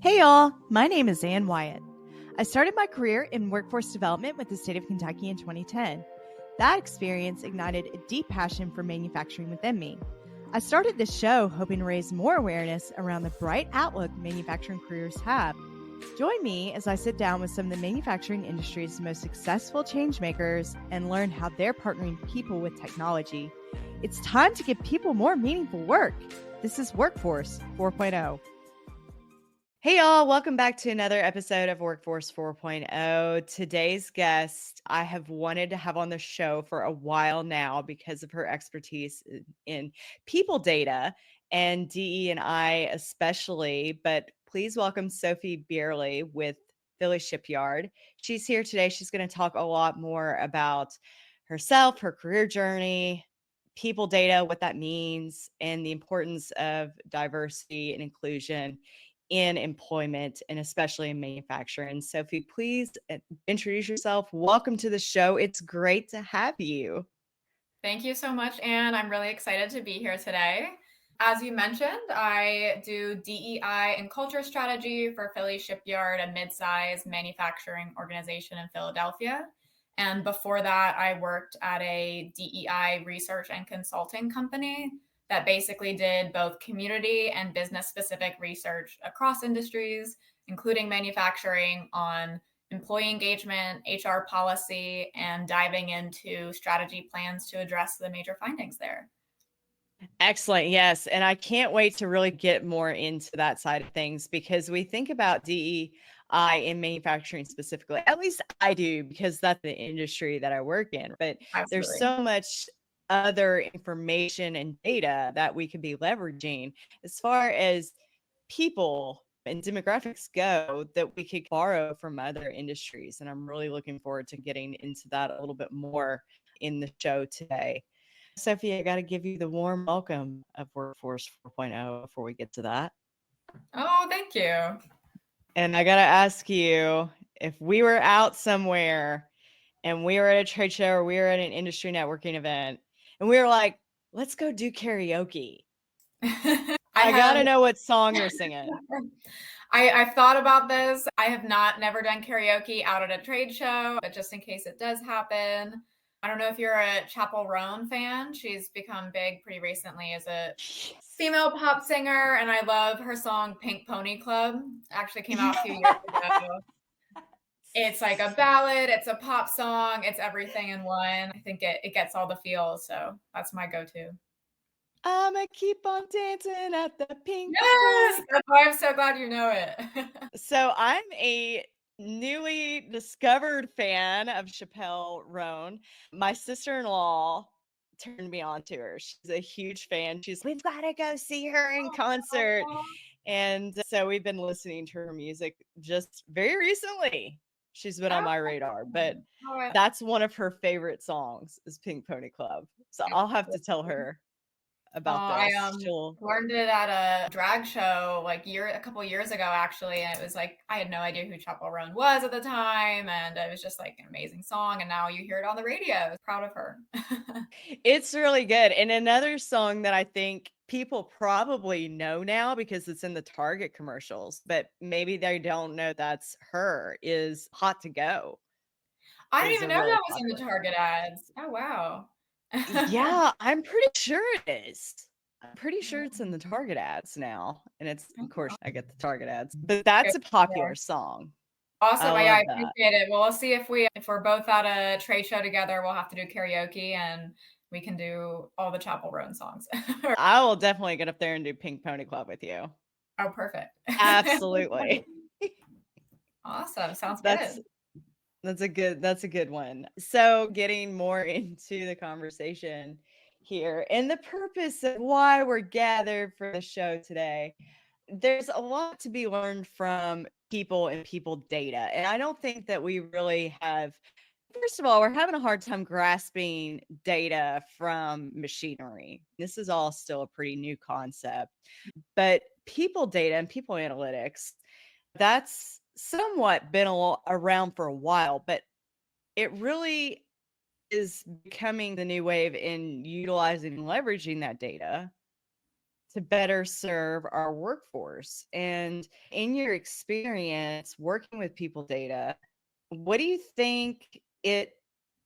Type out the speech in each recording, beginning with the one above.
Hey y'all, my name is Wyatt. I started my career in workforce development with the state of Kentucky in 2010. That experience ignited a deep passion for manufacturing within me. I started this show hoping to raise more awareness around the bright outlook manufacturing careers have. Join me as I sit down with some of the manufacturing industry's most successful changemakers and learn how they're partnering people with technology. It's time to give people more meaningful work. This is Workforce 4.0. Hey, y'all. Welcome back to another episode of Workforce 4.0. Today's guest, I have wanted to have on the show for a while now because of her expertise in people data and DE&I especially. But please welcome Sophie Bierly with Philly Shipyard. She's here today. She's going to talk a lot more about herself, her career journey, people data, what that means, and the importance of diversity and inclusion in employment and especially in manufacturing. Sophie, please introduce yourself. Welcome to the show. It's great to have you. Thank you so much, Anne. I'm really excited to be here today. As you mentioned, I do DEI and culture strategy for Philly Shipyard, a mid-sized manufacturing organization in Philadelphia. And before that, I worked at a DEI research and consulting company that basically did both community and business-specific research across industries, including manufacturing, on employee engagement, HR policy, and diving into strategy plans to address the major findings there. Excellent. Yes. And I can't wait to really get more into that side of things because we think about DEI in manufacturing specifically. At least I do, because that's the industry that I work in. But there's Absolutely. so much other information and data that we could be leveraging as far as people and demographics go that we could borrow from other industries. And I'm really looking forward to getting into that a little bit more in the show today. Sophie, I got to give you the warm welcome of Workforce 4.0 before we get to that. Oh, thank you. And I got to ask you, if we were out somewhere and we were at a trade show or we were at an industry networking event and we were like, let's go do karaoke. I got to know what song you're singing. I've thought about this. I have never done karaoke out at a trade show, but just in case it does happen, I don't know if you're a Chappell Roan fan. She's become big pretty recently as a female pop singer, and I love her song Pink Pony Club. Actually came out a few years ago. It's like a ballad, it's a pop song, it's everything in one. I think it gets all the feels, so that's my go-to. I'ma keep on dancing at the pink. Yes! That's why I'm so glad you know it. So I'm a newly discovered fan of Chappell Roan. My sister-in-law turned me on to her. She's a huge fan. We've got to go see her in concert. And so we've been listening to her music just very recently. She's been on my radar, but that's one of her favorite songs is Pink Pony Club. So I'll have to tell her about this. I learned it at a drag show like a couple years ago, actually. And it was like, I had no idea who Chappell Roan was at the time. And it was just like an amazing song. And now you hear it on the radio. I was proud of her. It's really good. And another song that I think people probably know now because it's in the Target commercials, but maybe they don't know that's her, is Hot to Go. I didn't even know that was in the Target ads. Oh, wow. Yeah, I'm pretty sure it is. I'm pretty sure it's in the Target ads now. And it's, of course, I get the Target ads, but that's a popular song. Awesome. I appreciate it. Well, we'll see if we're both at a trade show together, we'll have to do karaoke and we can do all the Chappell Roan songs. I will definitely get up there and do Pink Pony Club with you. Oh, perfect. Absolutely. Awesome. Sounds good. That's a good one. So getting more into the conversation here and the purpose of why we're gathered for the show today. There's a lot to be learned from people and people data. And I don't think that we really have. First of all, we're having a hard time grasping data from machinery. This is all still a pretty new concept. But people data and people analytics, that's somewhat been around for a while, but it really is becoming the new wave in utilizing and leveraging that data to better serve our workforce? And in your experience working with people data, what do you think it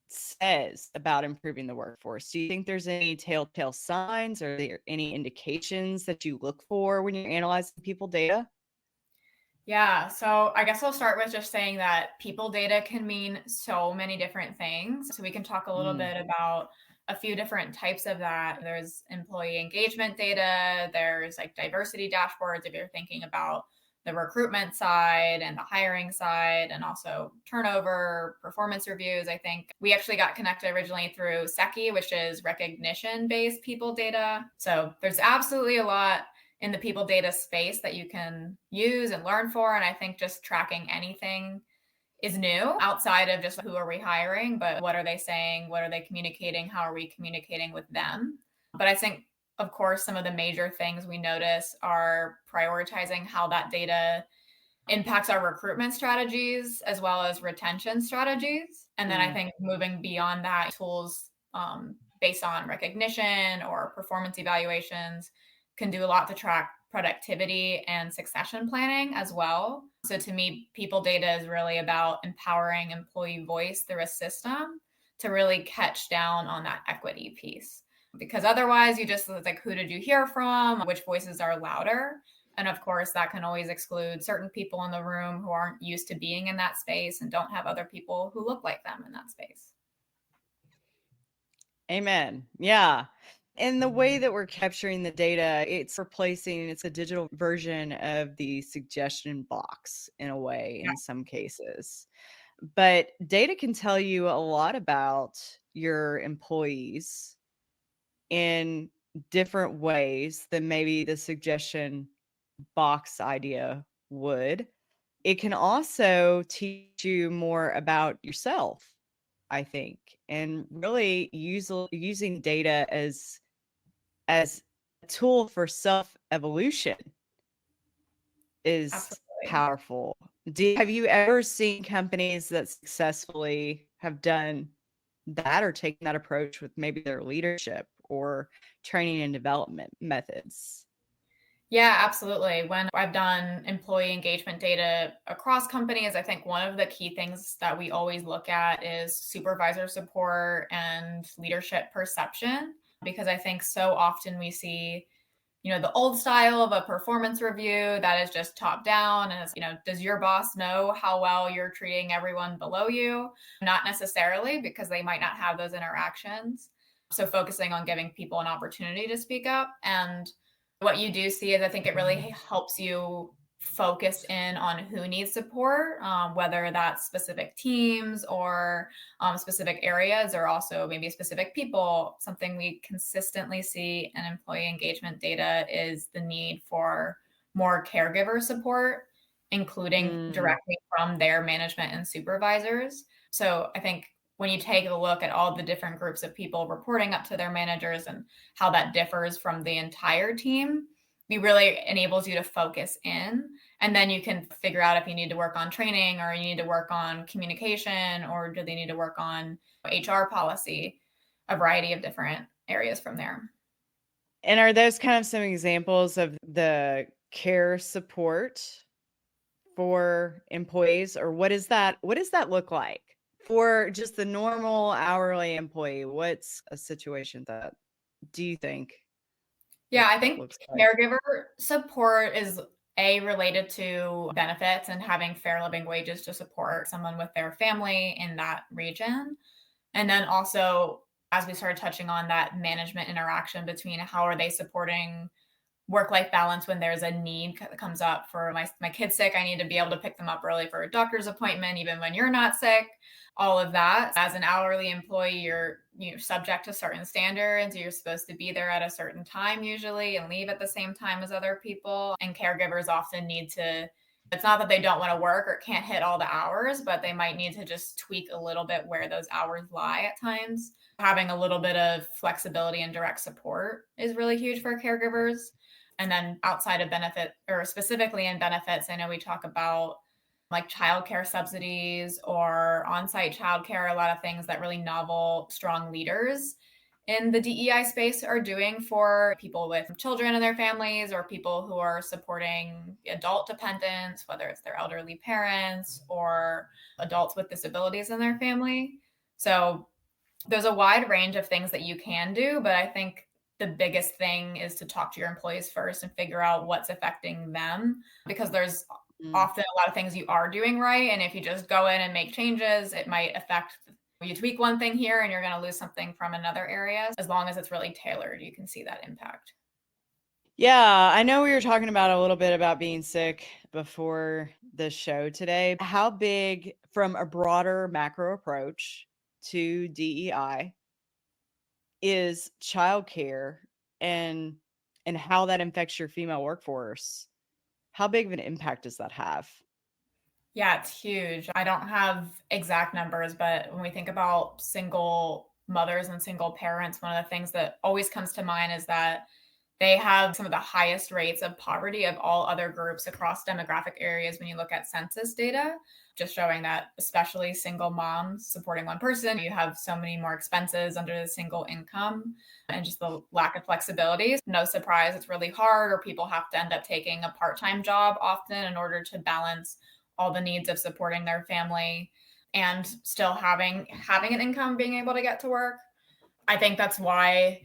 says about improving the workforce? Do you think there's any telltale signs, or are there any indications that you look for when you're analyzing people data? Yeah, so I guess I'll start with just saying that people data can mean so many different things. So we can talk a little Mm, bit about a few different types of that. There's employee engagement data, there's like diversity dashboards if you're thinking about the recruitment side and the hiring side, and also turnover, performance reviews. I think we actually got connected originally through SECI, which is recognition based people data. So there's absolutely a lot in the people data space that you can use and learn for. And I think just tracking anything is new outside of just who are we hiring, but what are they saying? What are they communicating? How are we communicating with them? But I think, of course, some of the major things we notice are prioritizing how that data impacts our recruitment strategies as well as retention strategies. And then I mm, think moving beyond that, tools based on recognition or performance evaluations can do a lot to track productivity and succession planning as well. So to me, people data is really about empowering employee voice through a system to really catch down on that equity piece. Because otherwise, you just like, who did you hear from? Which voices are louder? And of course, that can always exclude certain people in the room who aren't used to being in that space and don't have other people who look like them in that space. amen. Yeah. And the way that we're capturing the data, it's a digital version of the suggestion box in a way, Yeah, in some cases. But data can tell you a lot about your employees in different ways than maybe the suggestion box idea would. It can also teach you more about yourself, I think, and really using data as a tool for self evolution is absolutely. powerful. Have you ever seen companies that successfully have done that or taken that approach with maybe their leadership or training and development methods? Yeah, absolutely. When I've done employee engagement data across companies, I think one of the key things that we always look at is supervisor support and leadership perception, because I think so often we see the old style of a performance review that is just top down and does your boss know how well you're treating everyone below you? Not necessarily, because they might not have those interactions. So focusing on giving people an opportunity to speak up. And what you do see is I think it really helps you focus in on who needs support, whether that's specific teams or specific areas, or also maybe specific people. Something we consistently see in employee engagement data is the need for more caregiver support, including Mm, directly from their management and supervisors. So I think when you take a look at all the different groups of people reporting up to their managers and how that differs from the entire team, it really enables you to focus in. And then you can figure out if you need to work on training, or you need to work on communication, or do they need to work on HR policy, a variety of different areas from there. and are those kind of some examples of the care support for employees, or what does that look like for just the normal hourly employee? What's a situation that do you think Yeah, I that think looks like? caregiver support is related to benefits and having fair living wages to support someone with their family in that region. And then also, as we started touching on, that management interaction between how are they supporting work-life balance when there's a need that comes up. For my kid's sick, I need to be able to pick them up early for a doctor's appointment even when you're not sick. All of that, as an hourly employee, you're subject to certain standards. You're supposed to be there at a certain time usually and leave at the same time as other people. And caregivers often need to, it's not that they don't want to work or can't hit all the hours, but they might need to just tweak a little bit where those hours lie at times. Having a little bit of flexibility and direct support is really huge for caregivers. And then outside of benefit, or specifically in benefits, I know we talk about like childcare subsidies or on-site childcare, a lot of things that really novel, strong leaders in the DEI space are doing for people with children in their families or people who are supporting adult dependents, whether it's their elderly parents or adults with disabilities in their family. So there's a wide range of things that you can do, but I think the biggest thing is to talk to your employees first and figure out what's affecting them, because there's often a lot of things you are doing right. And if you just go in and make changes, it might affect, you tweak one thing here and you're going to lose something from another area. As long as it's really tailored, you can see that impact. Yeah, I know we were talking about a little bit about being sick before the show today. How big, from a broader macro approach to DEI, is childcare and how that affects your female workforce? How big of an impact does that have? Yeah, it's huge. I don't have exact numbers, but when we think about single mothers and single parents, one of the things that always comes to mind is that they have some of the highest rates of poverty of all other groups across demographic areas when you look at census data, just showing that especially single moms supporting one person, you have so many more expenses under the single income and just the lack of flexibility. No surprise, it's really hard, or people have to end up taking a part-time job often in order to balance all the needs of supporting their family and still having an income, being able to get to work. I think that's why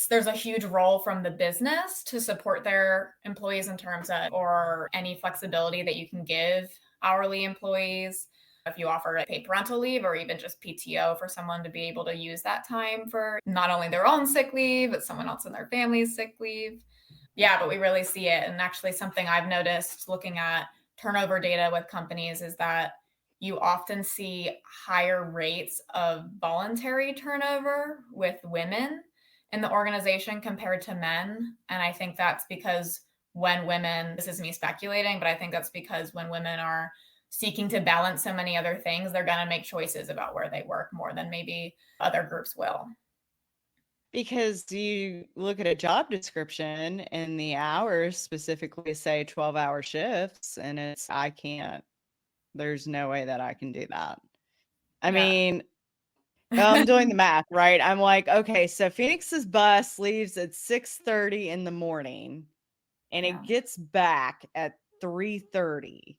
there's a huge role from the business to support their employees in terms of, or any flexibility that you can give hourly employees. If you offer paid parental leave or even just PTO for someone to be able to use that time for not only their own sick leave, but someone else in their family's sick leave. Yeah, but we really see it. And actually something I've noticed looking at turnover data with companies is that you often see higher rates of voluntary turnover with women in the organization compared to men. And I think that's because when women, this is me speculating, but I think that's because when women are seeking to balance so many other things, they're going to make choices about where they work more than maybe other groups will. Because you look at a job description and the hours specifically say 12-hour shifts, and I can't, there's no way that I can do that. I mean, I'm doing the math, right? I'm like, okay, so Phoenix's bus leaves at 6:30 in the morning and it gets back at 3:30.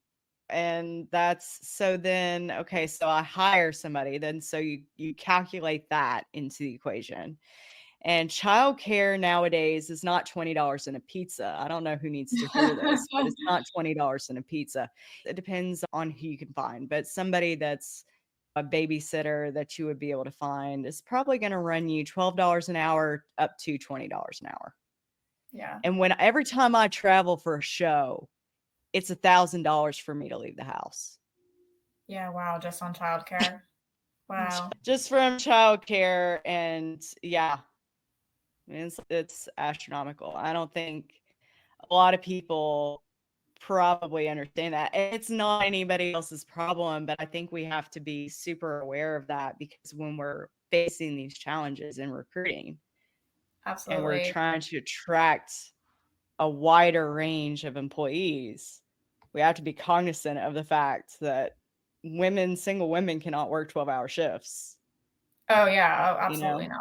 And so then, okay, so I hire somebody, then so you calculate that into the equation. And childcare nowadays is not $20 in a pizza. I don't know who needs to hear this, but it's not $20 in a pizza. It depends on who you can find, but somebody that's a babysitter that you would be able to find is probably going to run you $12 an hour up to $20 an hour. Yeah. And every time I travel for a show, it's $1,000 for me to leave the house. Yeah. Wow. Just on childcare. Wow. Just from childcare. And yeah, it's astronomical. I don't think a lot of people probably understand that. It's not anybody else's problem, but I think we have to be super aware of that, because when we're facing these challenges in recruiting, absolutely, and we're trying to attract a wider range of employees, we have to be cognizant of the fact that single women cannot work 12-hour shifts. Oh yeah, absolutely not.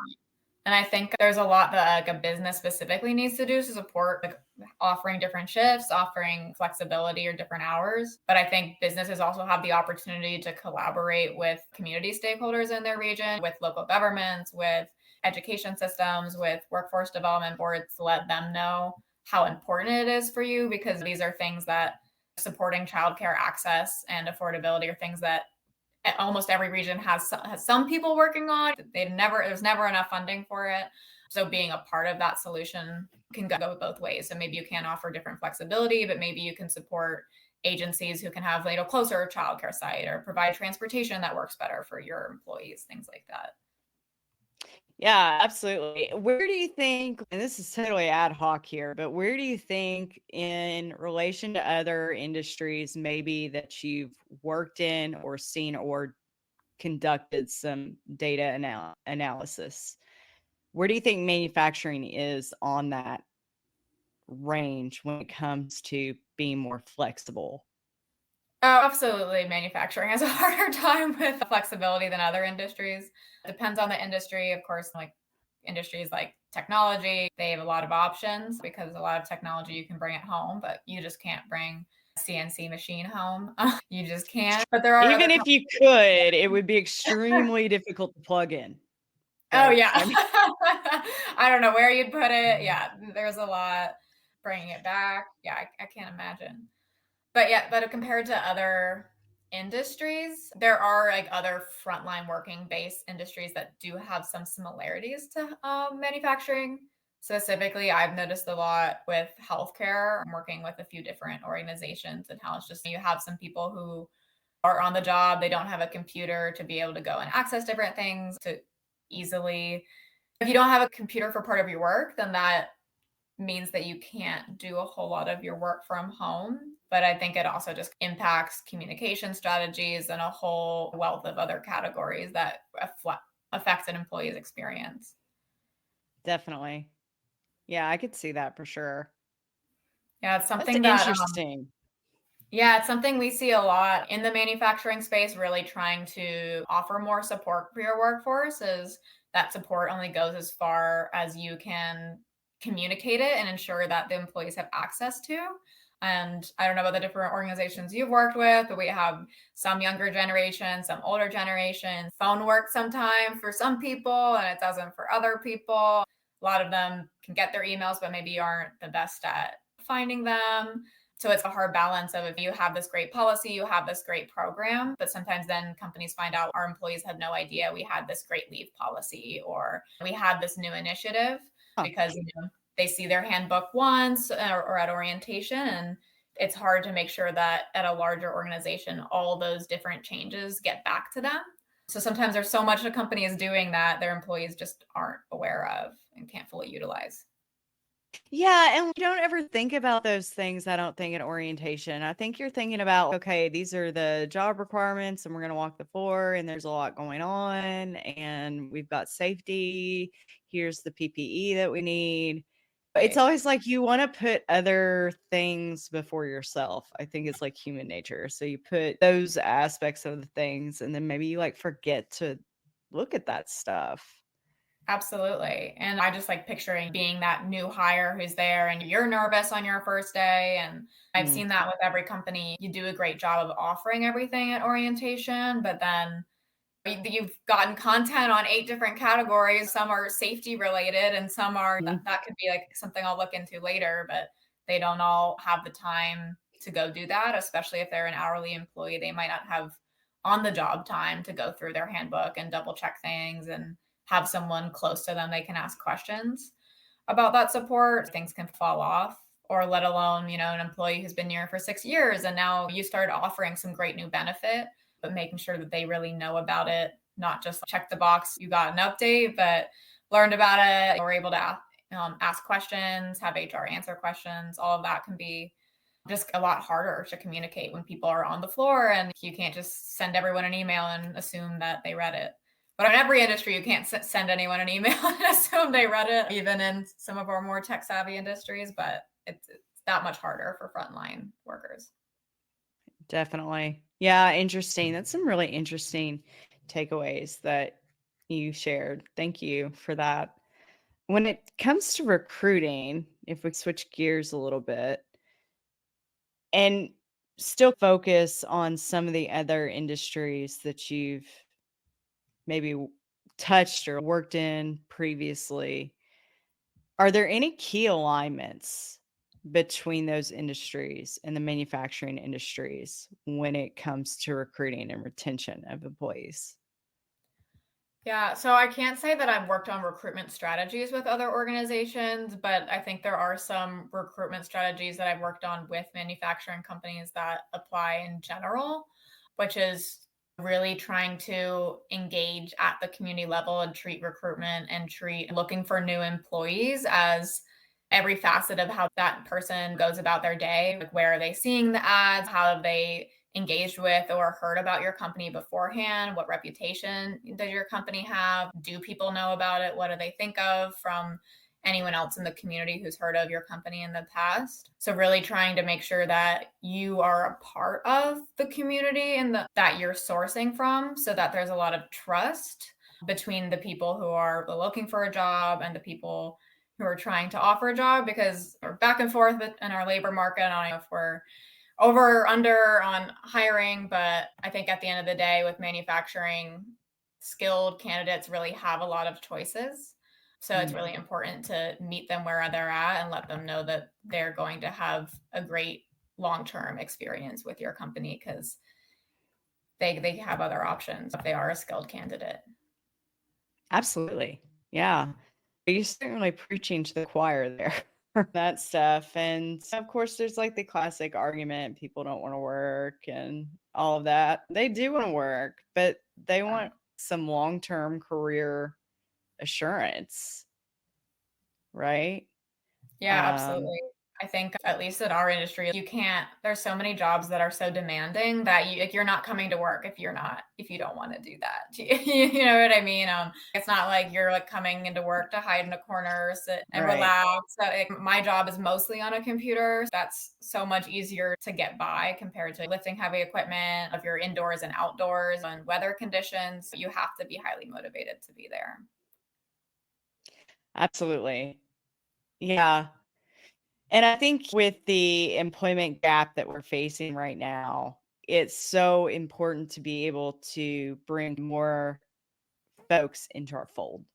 And I think there's a lot that like a business specifically needs to do to support like offering different shifts, offering flexibility or different hours. But I think businesses also have the opportunity to collaborate with community stakeholders in their region, with local governments, with education systems, with workforce development boards, to let them know how important it is for you, because these are things that supporting childcare access and affordability are things that almost every region has some people working on. There's never enough funding for it. So being a part of that solution can go both ways. So maybe you can offer different flexibility, but maybe you can support agencies who can have closer childcare site or provide transportation that works better for your employees, things like that. Yeah, absolutely. Where do you think, and this is totally ad hoc here, but where do you think in relation to other industries maybe that you've worked in or seen or conducted some data analysis, where do you think manufacturing is on that range when it comes to being more flexible? Oh, absolutely. Manufacturing has a harder time with flexibility than other industries. Depends on the industry, of course. Like Industries like technology, they have a lot of options because a lot of technology you can bring at home, but you just can't bring a CNC machine home. You just can't. But there are Even other if you could, it would be extremely difficult to plug in. Oh, yeah. I mean, I don't know where you'd put it. Yeah, there's a lot. Bringing it back. Yeah, I can't imagine. But yeah, but compared to other industries, there are like other frontline working based industries that do have some similarities to manufacturing. Specifically, I've noticed a lot with healthcare. I'm working with a few different organizations and how it's just you have some people who are on the job, they don't have a computer to be able to go and access different things to easily. If you don't have a computer for part of your work, then that means that you can't do a whole lot of your work from home. But I think it also just impacts communication strategies and a whole wealth of other categories that affects an employee's experience. definitely. Yeah, I could see that for sure. Yeah, it's That's something that interesting. yeah, it's something we see a lot in the manufacturing space, really trying to offer more support for your workforce. Is that support only goes as far as you can communicate it and ensure that the employees have access to. And I don't know about the different organizations you've worked with, but we have some younger generation, some older generation. Phone works sometimes for some people and it doesn't for other people. A lot of them can get their emails, but maybe aren't the best at finding them. So it's a hard balance of if you have this great policy, you have this great program, but sometimes then companies find out our employees had no idea we had this great leave policy or we had this new initiative because they see their handbook once or at orientation. And it's hard to make sure that at a larger organization, all those different changes get back to them. So sometimes there's so much a company is doing that their employees just aren't aware of and can't fully utilize. Yeah, and we don't ever think about those things, I don't think, in orientation. I think you're thinking about, okay, these are the job requirements, and we're going to walk the floor, and there's a lot going on, and we've got safety. Here's the PPE that we need. It's always like you want to put other things before yourself. I think it's like human nature. So you put those aspects of the things, and then maybe you like forget to look at that stuff. Absolutely. And I just like picturing being that new hire who's there and you're nervous on your first day. And I've seen that with every company. You do a great job of offering everything at orientation, but then you've gotten content on 8 different categories. Some are safety related and some are that could be like something I'll look into later, but they don't all have the time to go do that, especially if they're an hourly employee. They might not have on the job time to go through their handbook and double check things and have someone close to them they can ask questions about that support. Things can fall off, or let alone, an employee who's been here for 6 years and now you started offering some great new benefit, but making sure that they really know about it, not just check the box, you got an update, but learned about it, or able to ask questions, have HR answer questions. All of that can be just a lot harder to communicate when people are on the floor and you can't just send everyone an email and assume that they read it. But in every industry, you can't send anyone an email and assume they read it, even in some of our more tech savvy industries, but it's that much harder for frontline workers. Definitely. Yeah, interesting. That's some really interesting takeaways that you shared. Thank you for that. When it comes to recruiting, if we switch gears a little bit and still focus on some of the other industries that you've maybe touched or worked in previously, are there any key alignments between those industries and the manufacturing industries when it comes to recruiting and retention of employees? Yeah, so I can't say that I've worked on recruitment strategies with other organizations, but I think there are some recruitment strategies that I've worked on with manufacturing companies that apply in general, which is really trying to engage at the community level and treat recruitment and treat looking for new employees as every facet of how that person goes about their day. Like, where are they seeing the ads? How have they engaged with or heard about your company beforehand? What reputation does your company have? Do people know about it? What do they think of from anyone else in the community who's heard of your company in the past? So really trying to make sure that you are a part of the community and that you're sourcing from, so that there's a lot of trust. between the people who are looking for a job and the people who are trying to offer a job, because we're back and forth in our labor market. I don't know if we're over or under on hiring, but I think at the end of the day with manufacturing, skilled candidates really have a lot of choices. So it's really important to meet them where they're at and let them know that they're going to have a great long-term experience with your company, because they have other options if they are a skilled candidate. Absolutely. Yeah. You're certainly preaching to the choir there. That stuff. And so, of course, there's like the classic argument people don't want to work and all of that. They do want to work, but they want some long term career assurance, right? Yeah, absolutely. I think at least in our industry, there's so many jobs that are so demanding that you're not coming to work if you don't want to do that. You know what I mean? It's not like you're like coming into work to hide in a corner, sit and relax. So my job is mostly on a computer. That's so much easier to get by compared to lifting heavy equipment. If you're indoors and outdoors and weather conditions, you have to be highly motivated to be there. Absolutely. Yeah. And I think with the employment gap that we're facing right now, it's so important to be able to bring more folks into our fold.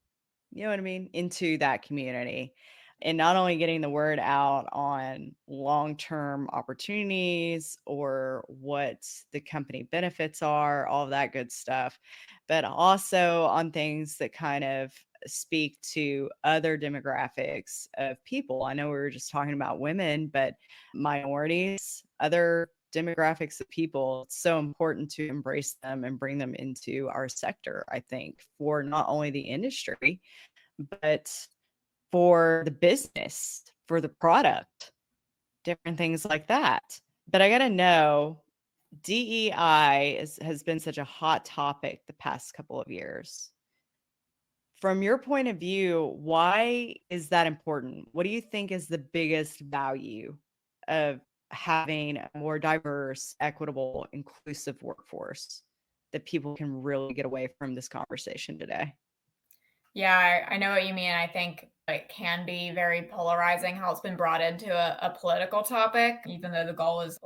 You know what I mean? Into that community. And not only getting the word out on long-term opportunities or what the company benefits are, all of that good stuff, but also on things that kind of speak to other demographics of people. I know we were just talking about women, but minorities, other demographics of people, it's so important to embrace them and bring them into our sector, I think, for not only the industry, but for the business, for the product, different things like that. But I got to know, DEI has been such a hot topic the past couple of years. From your point of view, why is that important? What do you think is the biggest value of having a more diverse, equitable, inclusive workforce that people can really get away from this conversation today? Yeah, I know what you mean. I think it can be very polarizing how it's been brought into a political topic, even though the goal is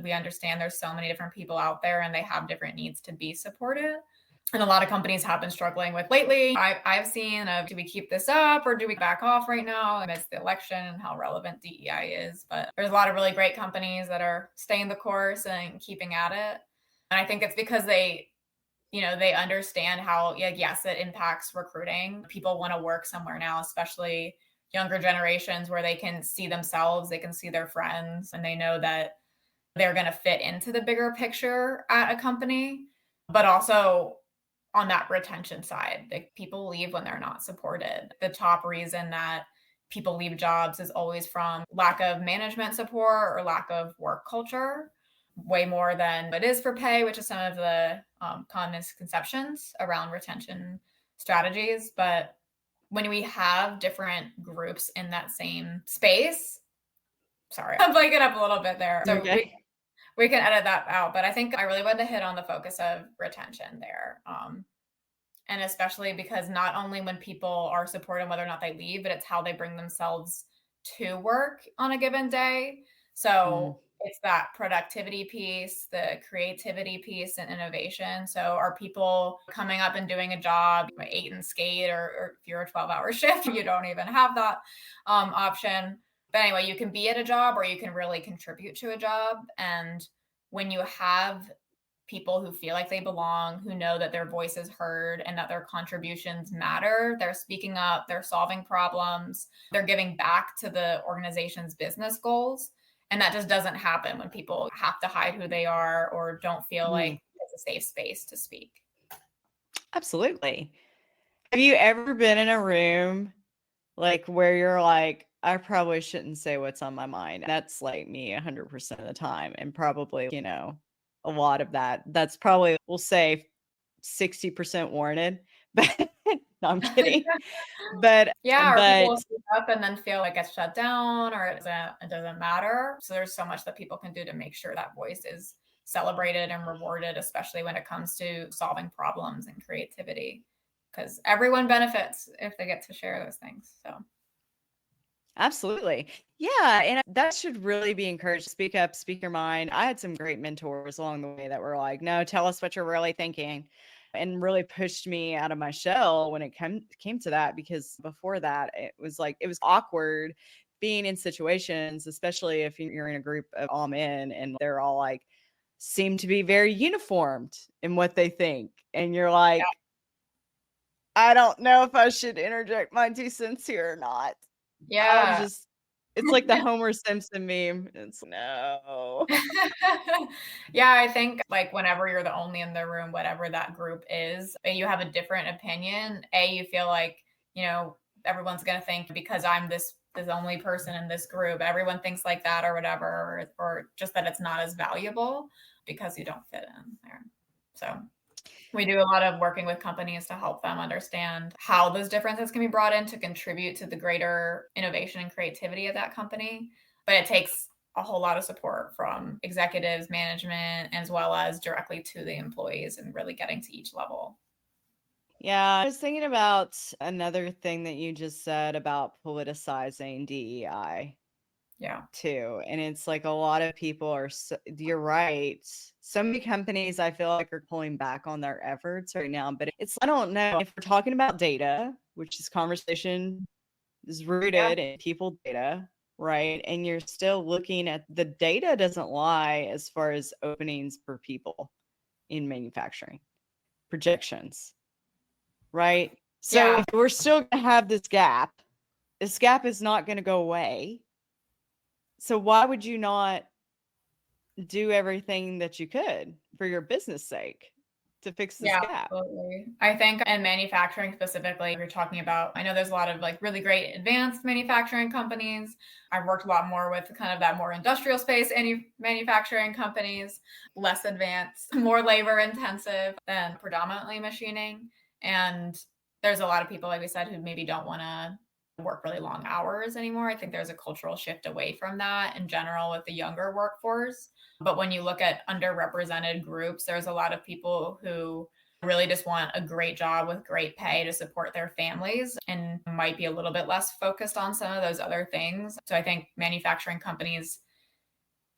we understand there's so many different people out there and they have different needs to be supported. And a lot of companies have been struggling with lately. I've seen do we keep this up or do we back off right now amidst the election and how relevant DEI is? But there's a lot of really great companies that are staying the course and keeping at it. And I think it's because they understand how, yes, it impacts recruiting. People want to work somewhere now, especially younger generations, where they can see themselves, they can see their friends, and they know that they're going to fit into the bigger picture at a company. But also on that retention side, like people leave when they're not supported. The top reason that people leave jobs is always from lack of management support or lack of work culture, way more than it is for pay, which is some of the common misconceptions around retention strategies. But when we have different groups in that same space, sorry, I'm blanking up a little bit there. So we can edit that out. But I think I really wanted to hit on the focus of retention there. And especially because not only when people are supported, whether or not they leave, but it's how they bring themselves to work on a given day. So it's that productivity piece, the creativity piece, and innovation. So are people coming up and doing a job, 8 and skate, or if you're a 12-hour shift, you don't even have that option. But anyway, you can be at a job or you can really contribute to a job. And when you have people who feel like they belong, who know that their voice is heard and that their contributions matter, they're speaking up, they're solving problems, they're giving back to the organization's business goals. And that just doesn't happen when people have to hide who they are or don't feel like it's a safe space to speak. Absolutely. Have you ever been in a room like where you're like, I probably shouldn't say what's on my mind? That's like me 100% of the time. And probably, a lot of that's probably, we'll say 60% warranted, but no, I'm kidding. But or people speak up and then feel like it's shut down or it doesn't matter. So there's so much that people can do to make sure that voice is celebrated and rewarded, especially when it comes to solving problems and creativity. because everyone benefits if they get to share those things. So Absolutely. Yeah. And that should really be encouraged. Speak up, speak your mind. I had some great mentors along the way that were like, no, tell us what you're really thinking, and really pushed me out of my shell when it came to that. Because before that, it was awkward being in situations, especially if you're in a group of all men and they're all like, seem to be very uniformed in what they think. And you're like, I don't know if I should interject my 2 cents here or not. yeah. It's like the Homer Simpson meme. It's no. Yeah, I think like whenever you're the only in the room, whatever that group is, and you have a different opinion, you feel like, everyone's going to think because I'm this only person in this group, everyone thinks like that or whatever, or just that it's not as valuable because you don't fit in there. So we do a lot of working with companies to help them understand how those differences can be brought in to contribute to the greater innovation and creativity of that company. But it takes a whole lot of support from executives, management, as well as directly to the employees and really getting to each level. Yeah, I was thinking about another thing that you just said about politicizing DEI. Yeah. Too. And it's like a lot of people are, you're right. So many companies I feel like are pulling back on their efforts right now, but I don't know if we're talking about data, which this conversation is rooted in people data, right? And you're still looking at the data doesn't lie as far as openings per people in manufacturing projections, right? So if we're still going to have this gap is not going to go away. So why would you not do everything that you could for your business sake to fix this gap? Absolutely. I think in manufacturing specifically, you're talking about, I know there's a lot of like really great advanced manufacturing companies. I've worked a lot more with kind of that more industrial space, any manufacturing companies, less advanced, more labor intensive than predominantly machining. And there's a lot of people, like we said, who maybe don't want to work really long hours anymore. I think there's a cultural shift away from that in general with the younger workforce. But when you look at underrepresented groups, there's a lot of people who really just want a great job with great pay to support their families and might be a little bit less focused on some of those other things. So I think manufacturing companies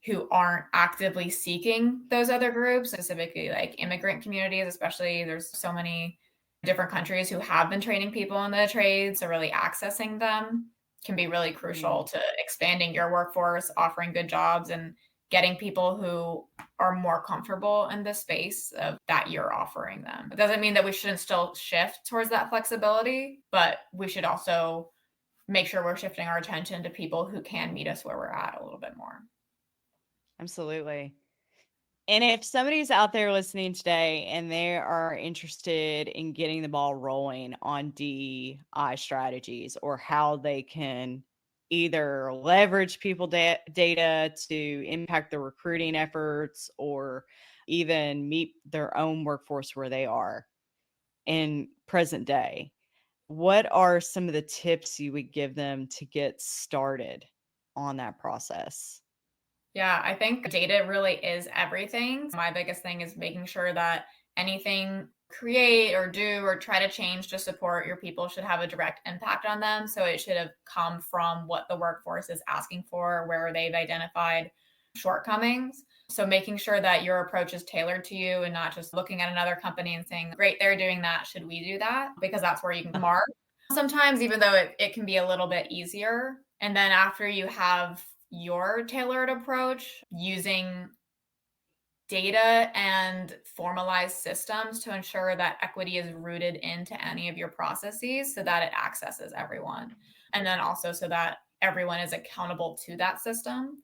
who aren't actively seeking those other groups, specifically like immigrant communities, especially there's so many different countries who have been training people in the trades. So really accessing them can be really crucial to expanding your workforce, offering good jobs, and getting people who are more comfortable in the space of that you're offering them. It doesn't mean that we shouldn't still shift towards that flexibility, but we should also make sure we're shifting our attention to people who can meet us where we're at a little bit more. Absolutely. And if somebody's out there listening today and they are interested in getting the ball rolling on DEI strategies or how they can either leverage people data to impact their recruiting efforts or even meet their own workforce where they are in present day, what are some of the tips you would give them to get started on that process? Yeah, I think data really is everything. My biggest thing is making sure that anything create or do or try to change to support your people should have a direct impact on them. So it should have come from what the workforce is asking for, where they've identified shortcomings. So making sure that your approach is tailored to you and not just looking at another company and saying, great, they're doing that. Should we do that? Because that's where you can mark sometimes, even though it can be a little bit easier. And then after you have your tailored approach, using data and formalized systems to ensure that equity is rooted into any of your processes so that it accesses everyone. And then also so that everyone is accountable to that system.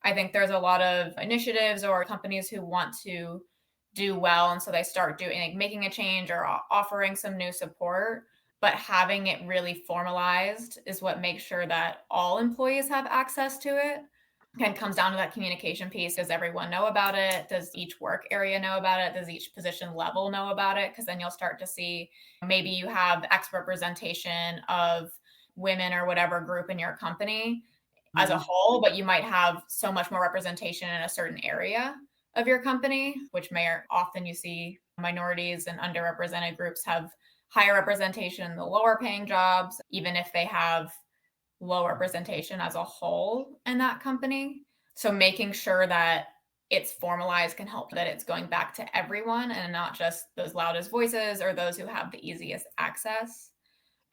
I think there's a lot of initiatives or companies who want to do well. And so they start doing like making a change or offering some new support. But having it really formalized is what makes sure that all employees have access to it. And comes down to that communication piece. Does everyone know about it? Does each work area know about it? Does each position level know about it? Because then you'll start to see maybe you have X representation of women or whatever group in your company as a whole, but you might have so much more representation in a certain area of your company, which may often you see minorities and underrepresented groups have higher representation in the lower paying jobs, even if they have low representation as a whole in that company. So making sure that it's formalized can help that it's going back to everyone and not just those loudest voices or those who have the easiest access.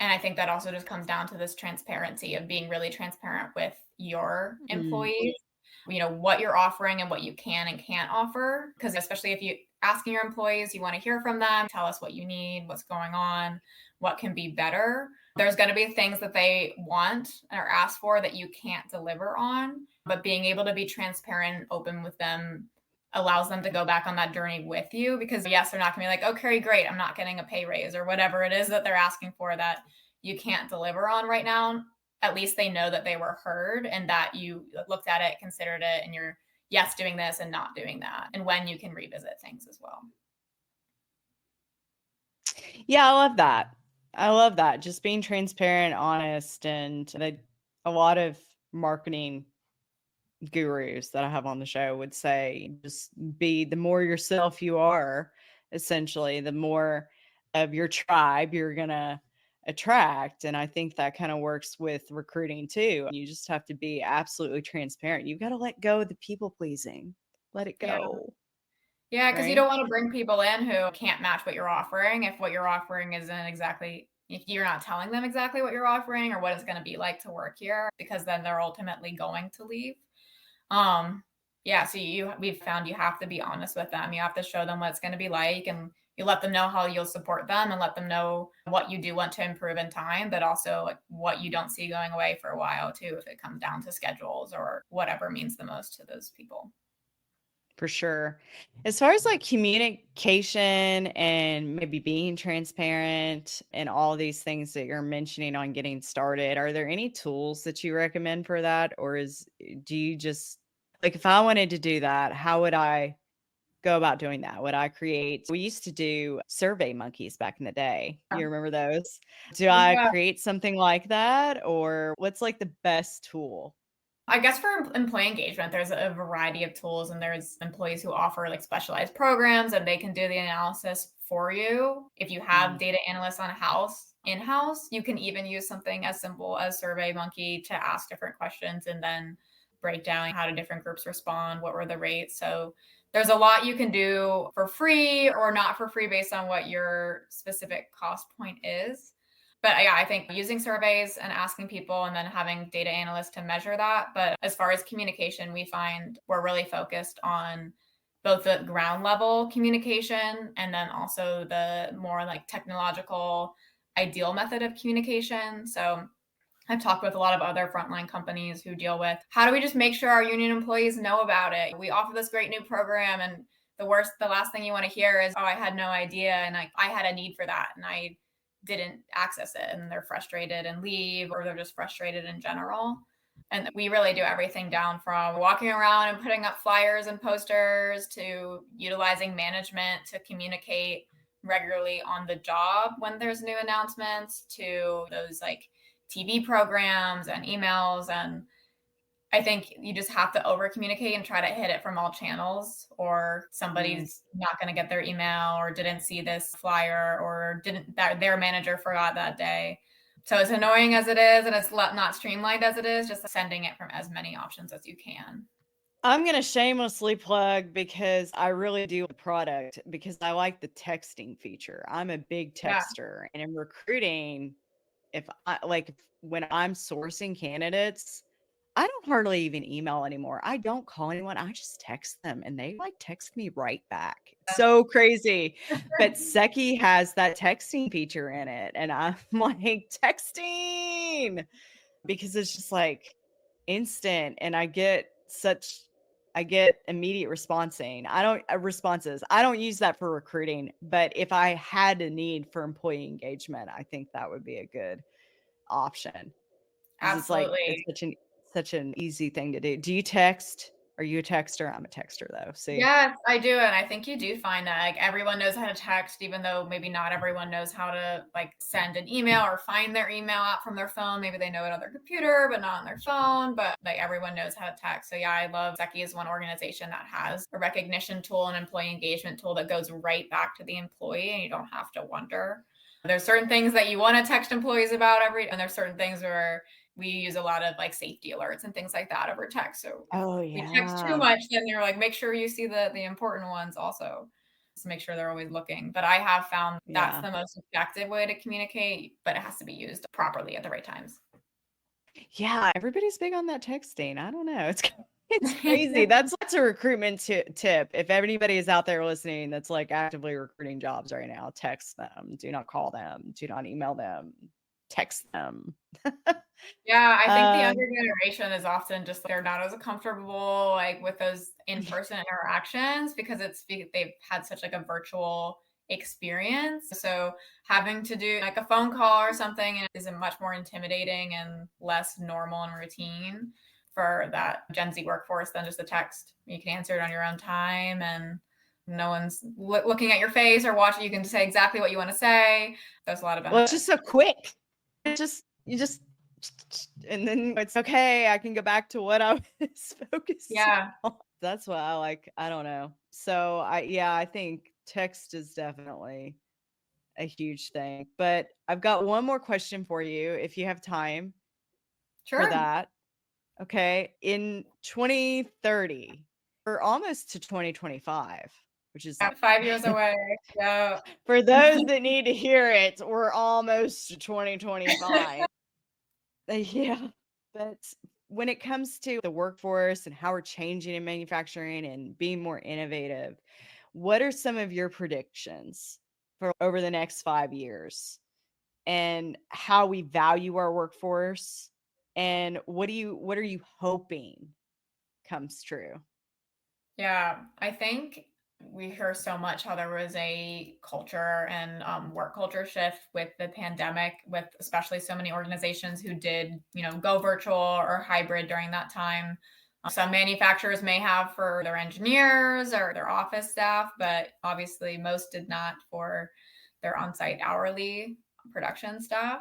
And I think that also just comes down to this transparency of being really transparent with your employees, what you're offering and what you can and can't offer. Because especially if you asking your employees, you want to hear from them, tell us what you need, what's going on, what can be better. There's going to be things that they want or ask for that you can't deliver on, but being able to be transparent and open with them allows them to go back on that journey with you, because yes, they're not going to be like, okay, great, I'm not getting a pay raise or whatever it is that they're asking for that you can't deliver on right now. At least they know that they were heard and that you looked at it, considered it, and you're yes, doing this and not doing that, and when you can revisit things as well. Yeah, I love that. I love that. Just being transparent, honest, and a lot of marketing gurus that I have on the show would say just be the more yourself you are, essentially, the more of your tribe you're going to attract. And I think that kind of works with recruiting too. You just have to be absolutely transparent. You've got to let go of the people pleasing. Let it go. Yeah, because you Right? don't want to bring people in who can't match what you're offering. If what you're offering isn't exactly, if you're not telling them exactly what you're offering or what it's going to be like to work here, because then they're ultimately going to leave. Yeah, so we've found you have to be honest with them. You have to show them what it's going to be like, and you let them know how you'll support them and let them know what you do want to improve in time, but also like what you don't see going away for a while too, if it comes down to schedules or whatever means the most to those people. For sure. As far as like communication and maybe being transparent and all these things that you're mentioning on getting started, are there any tools that you recommend for that? Or do you just like, if I wanted to do that, how would I go about doing that? Would I we used to do survey monkeys back in the day. You remember those? Do I Yeah. create something like that? Or what's like the best tool? I guess for employee engagement, there's a variety of tools, and there's employees who offer like specialized programs and they can do the analysis for you. If you have data analysts in-house, you can even use something as simple as SurveyMonkey to ask different questions and then break down how do different groups respond, what were the rates. So there's a lot you can do for free or not for free based on what your specific cost point is. But yeah, I think using surveys and asking people and then having data analysts to measure that. But as far as communication, we find we're really focused on both the ground level communication and then also the more like technological ideal method of communication. So I've talked with a lot of other frontline companies who deal with how do we just make sure our union employees know about it? We offer this great new program, and the last thing you want to hear is, oh, I had no idea and I had a need for that and I didn't access it, and they're frustrated and leave, or they're just frustrated in general. And we really do everything down from walking around and putting up flyers and posters to utilizing management to communicate regularly on the job when there's new announcements to those like TV programs and emails. And I think you just have to over communicate and try to hit it from all channels, or somebody's not going to get their email or didn't see this flyer or their manager forgot that day. So as annoying as it is and it's not streamlined as it is, just sending it from as many options as you can. I'm going to shamelessly plug because I really do the product because I like the texting feature. I'm a big texter, and in recruiting, when I'm sourcing candidates, I don't hardly even email anymore. I don't call anyone. I just text them and they like text me right back. It's so crazy. But Seki has that texting feature in it. And I'm like, texting, because it's just like instant. And I get immediate responses. I don't use that for recruiting, but if I had a need for employee engagement, I think that would be a good option. Absolutely. It's such an easy thing to do. Do you text? Are you a texter? I'm a texter though. See? Yes, I do. And I think you do find that like everyone knows how to text, even though maybe not everyone knows how to like send an email or find their email out from their phone. Maybe they know it on their computer, but not on their phone, but like everyone knows how to text. So yeah, I love Seki is one organization that has a recognition tool and employee engagement tool that goes right back to the employee, and you don't have to wonder. There's certain things that you want to text employees about and there's certain things where we use a lot of like safety alerts and things like that over text. So Oh, if we text too yeah. much, then you're like, make sure you see the important ones also. To make sure they're always looking. But I have found that's the most effective way to communicate, but it has to be used properly at the right times. Yeah, everybody's big on that texting. I don't know. It's crazy. That's a recruitment tip. If anybody is out there listening that's like actively recruiting jobs right now, text them. Do not call them. Do not email them. Text them. Yeah, I think the younger generation is often just they're not as comfortable like with those in-person interactions because they've had such like a virtual experience. So having to do like a phone call or something is a much more intimidating and less normal and routine for that Gen Z workforce than just a text. You can answer it on your own time and no one's looking at your face or watching. You can say exactly what you want to say. There's a lot of benefits. Well, it's just so quick. You just and then it's okay. I can go back to what I was focused on. That's what I like. I don't know. So I think text is definitely a huge thing. But I've got one more question for you if you have time for that. Okay. In 2030, we're almost to 2025, which is 5 years away. Yeah. For those that need to hear it, we're almost to 2025. Yeah. But when it comes to the workforce and how we're changing in manufacturing and being more innovative, what are some of your predictions for over the next 5 years and how we value our workforce? And what are you hoping comes true? Yeah, I think we hear so much how there was a culture and work culture shift with the pandemic, with especially so many organizations who did, go virtual or hybrid during that time. Some manufacturers may have for their engineers or their office staff, but obviously most did not for their on-site hourly production staff.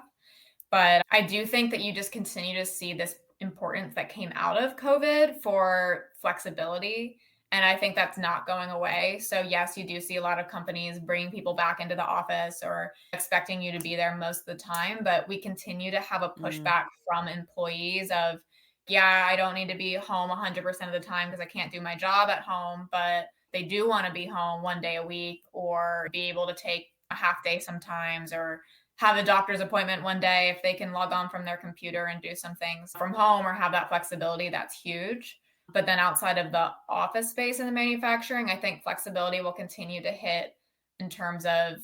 But I do think that you just continue to see this importance that came out of COVID for flexibility. And I think that's not going away. So yes, you do see a lot of companies bringing people back into the office or expecting you to be there most of the time. But we continue to have a pushback from employees of, yeah, I don't need to be home 100% of the time because I can't do my job at home. But they do want to be home one day a week or be able to take a half day sometimes or have a doctor's appointment one day if they can log on from their computer and do some things from home or have that flexibility. That's huge. But then outside of the office space in the manufacturing, I think flexibility will continue to hit in terms of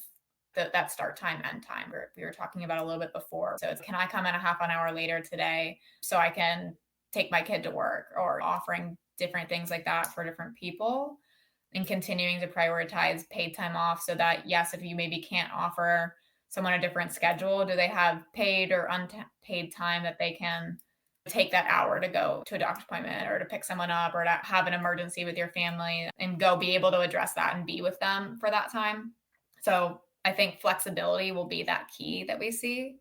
that start time, end time. We were talking about a little bit before. So it's, can I come in a half an hour later today so I can take my kid to work, or offering different things like that for different people and continuing to prioritize paid time off so that, yes, if you maybe can't offer someone a different schedule, do they have paid or unpaid time that they can take that hour to go to a doctor's appointment or to pick someone up or to have an emergency with your family and go be able to address that and be with them for that time. So I think flexibility will be that key that we see.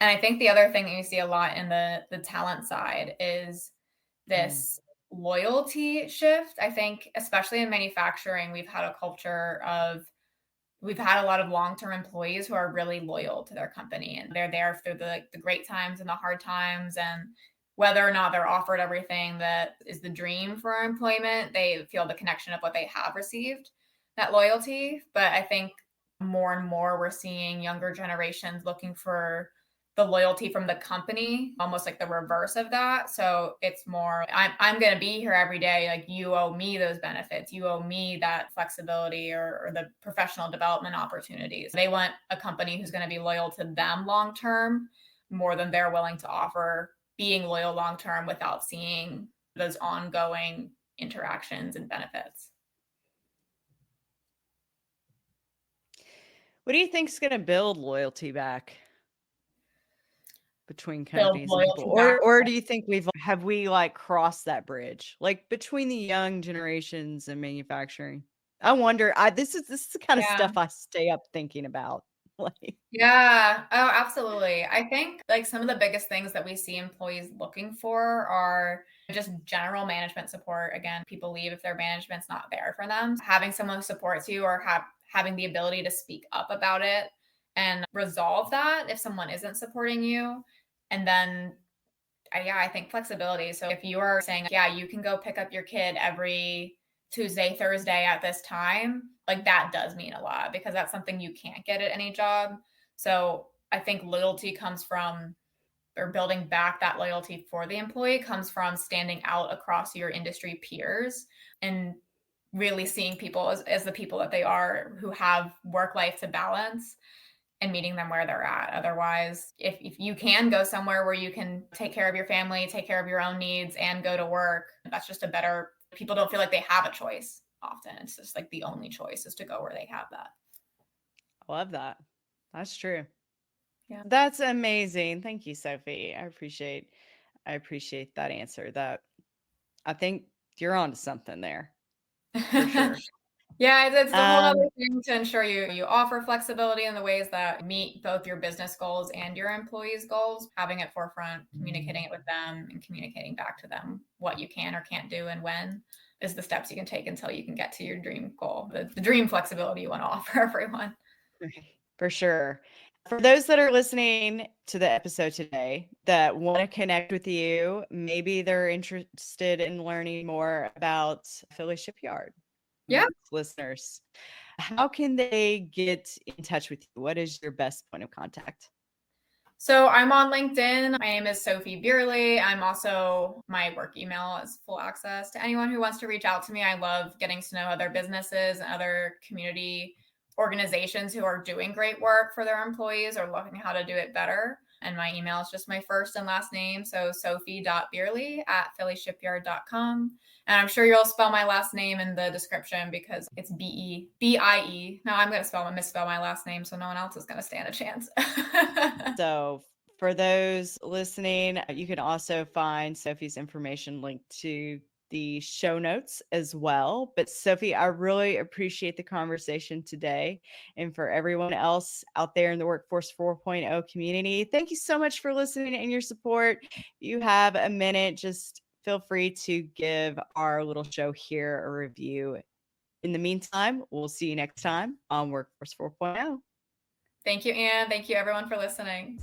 And I think the other thing that you see a lot in the talent side is this loyalty shift. I think, especially in manufacturing, we've had a culture of, we've had a lot of long-term employees who are really loyal to their company and they're there through the great times and the hard times. And whether or not they're offered everything that is the dream for employment, they feel the connection of what they have received, that loyalty. But I think more and more we're seeing younger generations looking for the loyalty from the company, almost like the reverse of that. So it's more, I'm going to be here every day. Like, you owe me those benefits. You owe me that flexibility or the professional development opportunities. They want a company who's going to be loyal to them long-term more than they're willing to offer being loyal long-term without seeing those ongoing interactions and benefits. What do you think is going to build loyalty back between companies and people? Or do you think have we like crossed that bridge, like between the young generations and manufacturing? I wonder. This is the kind of stuff I stay up thinking about. Yeah. Oh, absolutely. I think like some of the biggest things that we see employees looking for are just general management support. Again, people leave if their management's not there for them. Having someone who supports you or having the ability to speak up about it and resolve that if someone isn't supporting you. And then I think flexibility. So if you are saying, yeah, you can go pick up your kid every Tuesday, Thursday at this time, like that does mean a lot, because that's something you can't get at any job. So I think loyalty comes from, or building back that loyalty for the employee comes from standing out across your industry peers and really seeing people as the people that they are, who have work life to balance, and meeting them where they're at. Otherwise, if you can go somewhere where you can take care of your family, take care of your own needs, and go to work, that's just a better, people don't feel like they have a choice often. It's just like the only choice is to go where they have that. I love that. That's true. Yeah. That's amazing. Thank you, Sophie. I appreciate that answer. That, I think you're onto something there for sure. Yeah, it's the whole other thing to ensure you offer flexibility in the ways that meet both your business goals and your employees' goals, having it forefront, communicating it with them, and communicating back to them what you can or can't do and when is the steps you can take until you can get to your dream goal, the dream flexibility you want to offer everyone. For sure. For those that are listening to the episode today that want to connect with you, maybe they're interested in learning more about Philly Shipyard. Yeah. Listeners, how can they get in touch with you? What is your best point of contact? So I'm on LinkedIn. My name is Sophie Bierly. I'm also, my work email is full access to anyone who wants to reach out to me. I love getting to know other businesses and other community organizations who are doing great work for their employees or looking how to do it better. And my email is just my first and last name. So sophie.bierly@phillyshipyard.com. And I'm sure you'll spell my last name in the description because it's B-E-B-I-E. No, I'm going to misspell my last name, so no one else is going to stand a chance. So for those listening, you can also find Sophie's information linked to the show notes as well. But Sophie, I really appreciate the conversation today. And for everyone else out there in the Workforce 4.0 community, thank you so much for listening and your support. If you have a minute, just feel free to give our little show here a review. In the meantime, we'll see you next time on Workforce 4.0. Thank you, Anne. Thank you, everyone, for listening.